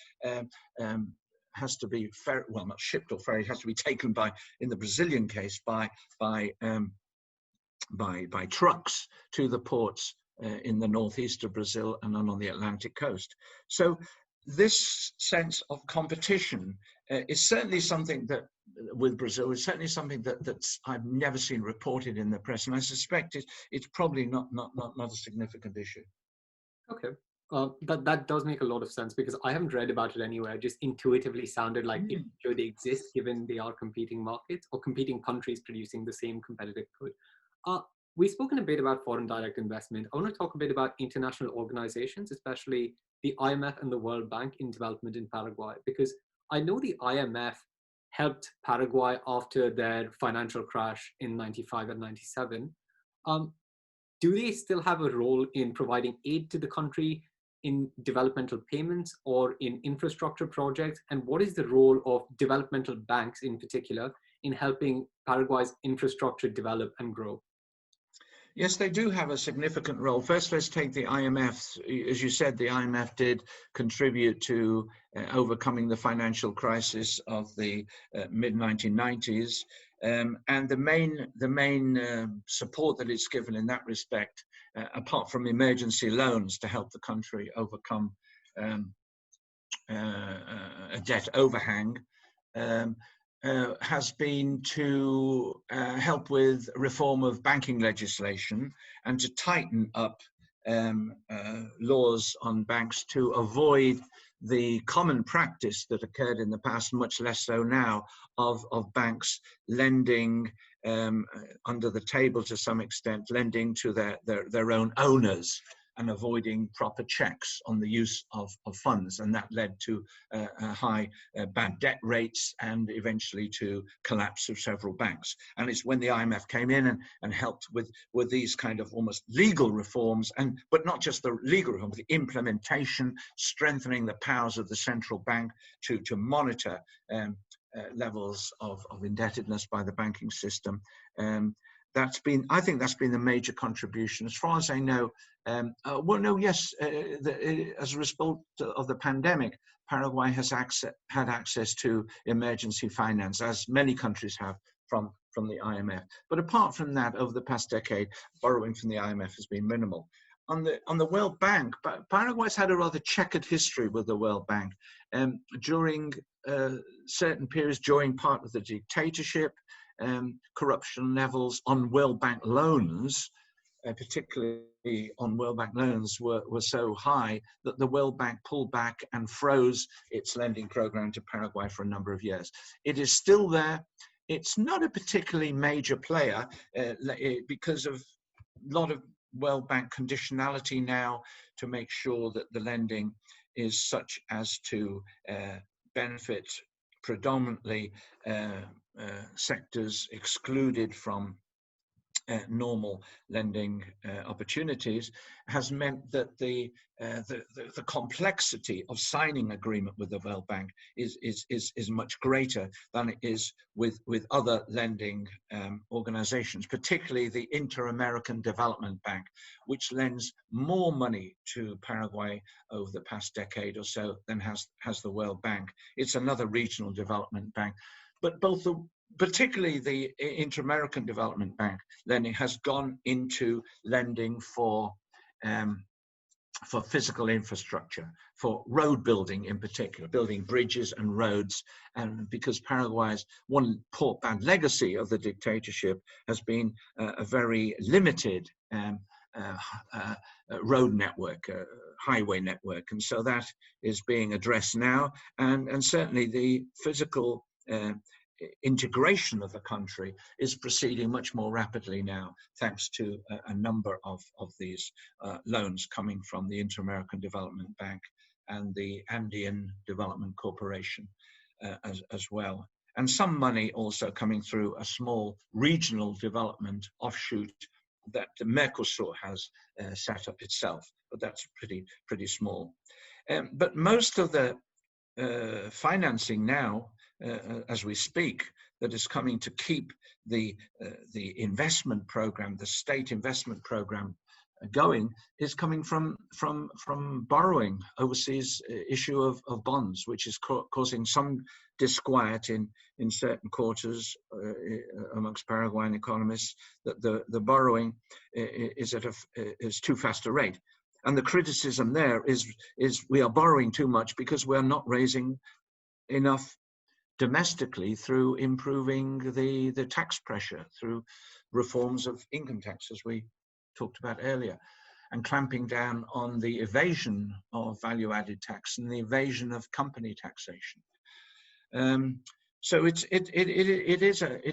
Speaker 2: well, not shipped or ferried, has to be taken by, in the Brazilian case, by trucks to the ports in the northeast of Brazil and on the Atlantic coast. So this sense of competition is certainly something that, with Brazil, is certainly something that's I've never seen reported in the press, and I suspect it's probably not a significant issue.
Speaker 1: Okay, that does make a lot of sense because I haven't read about it anywhere. It just intuitively sounded like it should exist, given they are competing markets or competing countries producing the same competitive good. We've spoken a bit about foreign direct investment. I want to talk a bit about international organizations, especially the IMF and the World Bank in development in Paraguay, because I know the IMF helped Paraguay after their financial crash in 95 and 97. Do they still have a role in providing aid to the country in developmental payments or in infrastructure projects? And what is the role of developmental banks in particular in helping Paraguay's infrastructure develop and grow?
Speaker 2: Yes, they do have a significant role. First, let's take the IMF. As you said, the IMF did contribute to overcoming the financial crisis of the mid-1990s. And the main support that it's given in that respect, apart from emergency loans to help the country overcome a debt overhang, has been to help with reform of banking legislation and to tighten up laws on banks to avoid the common practice that occurred in the past, much less so now, of banks lending under the table to some extent, lending to their own owners and avoiding proper checks on the use of funds. And that led to high bad debt rates and eventually to collapse of several banks. And it's when the IMF came in and helped with these kind of almost legal reforms, but not just the legal reforms, the implementation, strengthening the powers of the central bank to monitor levels of indebtedness by the banking system. I think that's been the major contribution. As far as I know, as a result of the pandemic, Paraguay has had access to emergency finance, as many countries have from the IMF. But apart from that, over the past decade, borrowing from the IMF has been minimal. on the World Bank, but Paraguay's had a rather checkered history with the World Bank. During certain periods, during part of the dictatorship, corruption levels on World Bank loans, particularly on World Bank loans, were so high that the World Bank pulled back and froze its lending program to Paraguay for a number of years. It is still there. It's not a particularly major player because of a lot of World Bank conditionality now to make sure that the lending is such as to benefit predominantly sectors excluded from normal lending opportunities, has meant that the complexity of signing agreement with the World Bank is much greater than it is with other lending organizations, particularly the Inter-American Development Bank, which lends more money to Paraguay over the past decade or so than has the World Bank. It's another regional development bank, but particularly the Inter-American Development Bank lending has gone into lending for physical infrastructure, for road building in particular, building bridges and roads. And because Paraguay's one bad legacy of the dictatorship has been a very limited road network, highway network. And so that is being addressed now. And certainly the physical integration of the country is proceeding much more rapidly now, thanks to a number of these loans coming from the Inter-American Development Bank and the Andean Development Corporation as well. And some money also coming through a small regional development offshoot that the Mercosur has set up itself, but that's pretty small. But most of the financing now, as we speak, that is coming to keep the investment program, the state investment program going, is coming from borrowing, overseas issue of bonds, which is causing some disquiet in certain quarters amongst Paraguayan economists, that the borrowing is at is too fast a rate. And the criticism there is we are borrowing too much because we are not raising enough domestically through improving the tax pressure, through reforms of income tax, as we talked about earlier, and clamping down on the evasion of value-added tax and the evasion of company taxation. So it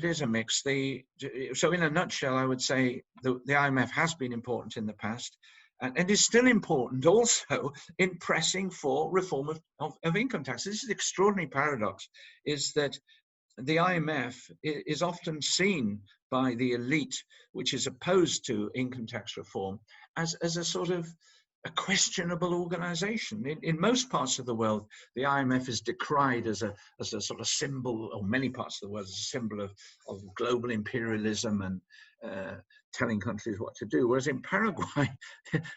Speaker 2: is a mix. So in a nutshell, I would say the IMF has been important in the past, and is still important also in pressing for reform of income tax. This is the extraordinary paradox, is that the IMF is often seen by the elite, which is opposed to income tax reform, as a sort of a questionable organization. In most parts of the world, the IMF is decried as a sort of symbol, or many parts of the world, as a symbol of global imperialism and telling countries what to do. Whereas in Paraguay,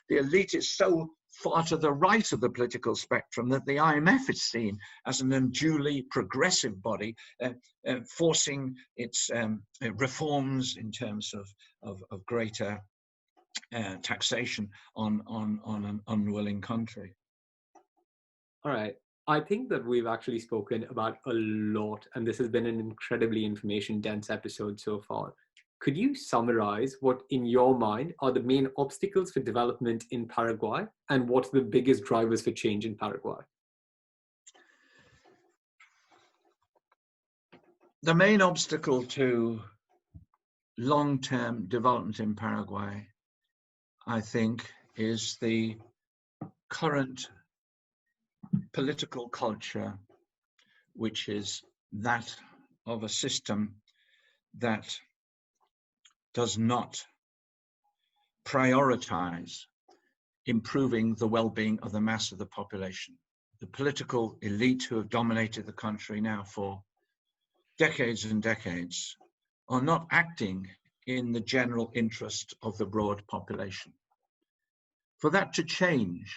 Speaker 2: the elite is so far to the right of the political spectrum that the IMF is seen as an unduly progressive body, forcing its reforms in terms of greater taxation on an unwilling country.
Speaker 1: All right. I think that we've actually spoken about a lot, and this has been an incredibly information-dense episode so far. Could you summarize what, in your mind, are the main obstacles for development in Paraguay, and what are the biggest drivers for change in Paraguay?
Speaker 2: The main obstacle to long-term development in Paraguay, I think, is the current political culture, which is that of a system that does not prioritize improving the well-being of the mass of the population. The political elite who have dominated the country now for decades and decades are not acting in the general interest of the broad population. For that to change,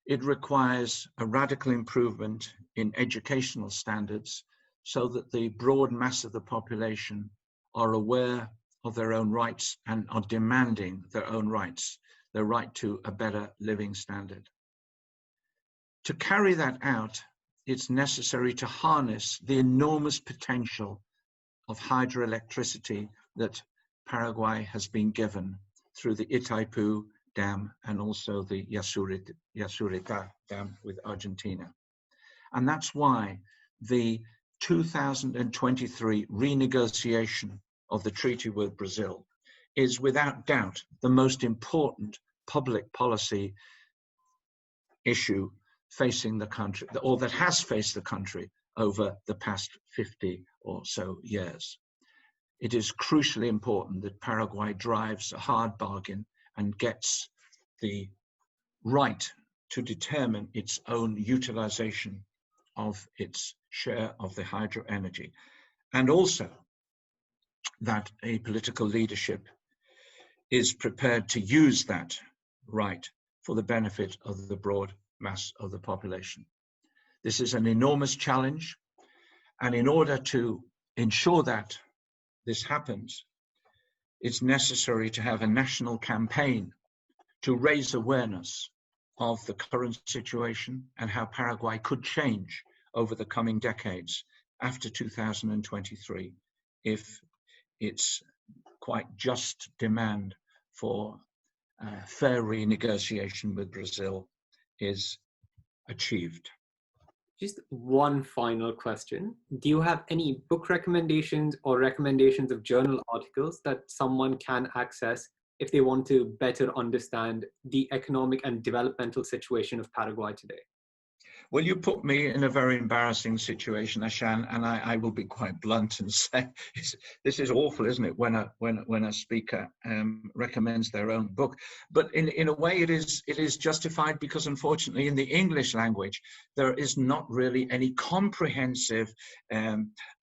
Speaker 2: it requires a radical improvement in educational standards so that the broad mass of the population are aware of their own rights and are demanding their own rights. the right to a better living standard. To carry that out, it's necessary to harness the enormous potential of hydroelectricity that Paraguay has been given through the Itaipu Dam and also the Yasurita Dam with Argentina. And that's why the 2023 renegotiation of the treaty with Brazil is without doubt the most important public policy issue facing the country, or that has faced the country over the past 50 or so years. It is crucially important that Paraguay drives a hard bargain and gets the right to determine its own utilization of its share of the hydro energy, and also that a political leadership is prepared to use that right for the benefit of the broad mass of the population. This is an enormous challenge, and in order to ensure that this happens, it's necessary to have a national campaign to raise awareness of the current situation and how Paraguay could change over the coming decades after 2023 if its quite just demand for fair renegotiation with Brazil is achieved.
Speaker 1: Just one final question. Do you have any book recommendations or recommendations of journal articles that someone can access if they want to better understand the economic and developmental situation of Paraguay today?
Speaker 2: Well, you put me in a very embarrassing situation, Ishaan, and I will be quite blunt and say this is awful, isn't it? When a speaker recommends their own book, but in a way it is justified, because unfortunately in the English language there is not really any comprehensive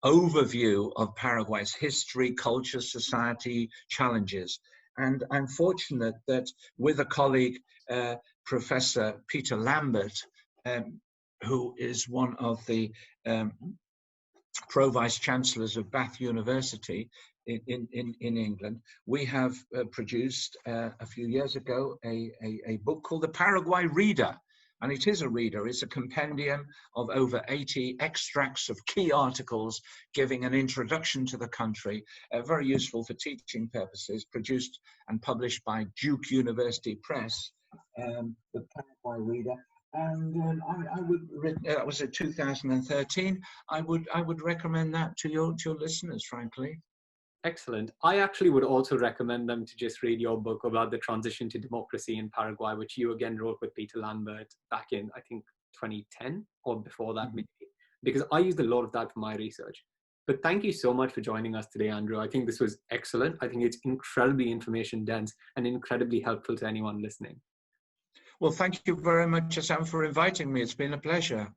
Speaker 2: overview of Paraguay's history, culture, society, challenges. And I'm fortunate that with a colleague, Professor Peter Lambert, who is one of the pro-vice chancellors of Bath University in England, we have produced a few years ago a book called the Paraguay Reader. And it is a reader. It's a compendium of over 80 extracts of key articles giving an introduction to the country, very useful for teaching purposes, produced and published by Duke University Press, the Paraguay Reader. And I would, that was in 2013. I would recommend that to your listeners, frankly.
Speaker 1: Excellent. I actually would also recommend them to just read your book about the transition to democracy in Paraguay, which you again wrote with Peter Lambert back in, I think, 2010 or before that, maybe, because I used a lot of that for my research. But thank you so much for joining us today, Andrew. I think this was excellent. I think it's incredibly information dense and incredibly helpful to anyone listening.
Speaker 2: Well, thank you very much, Ishaan, for inviting me. It's been a pleasure.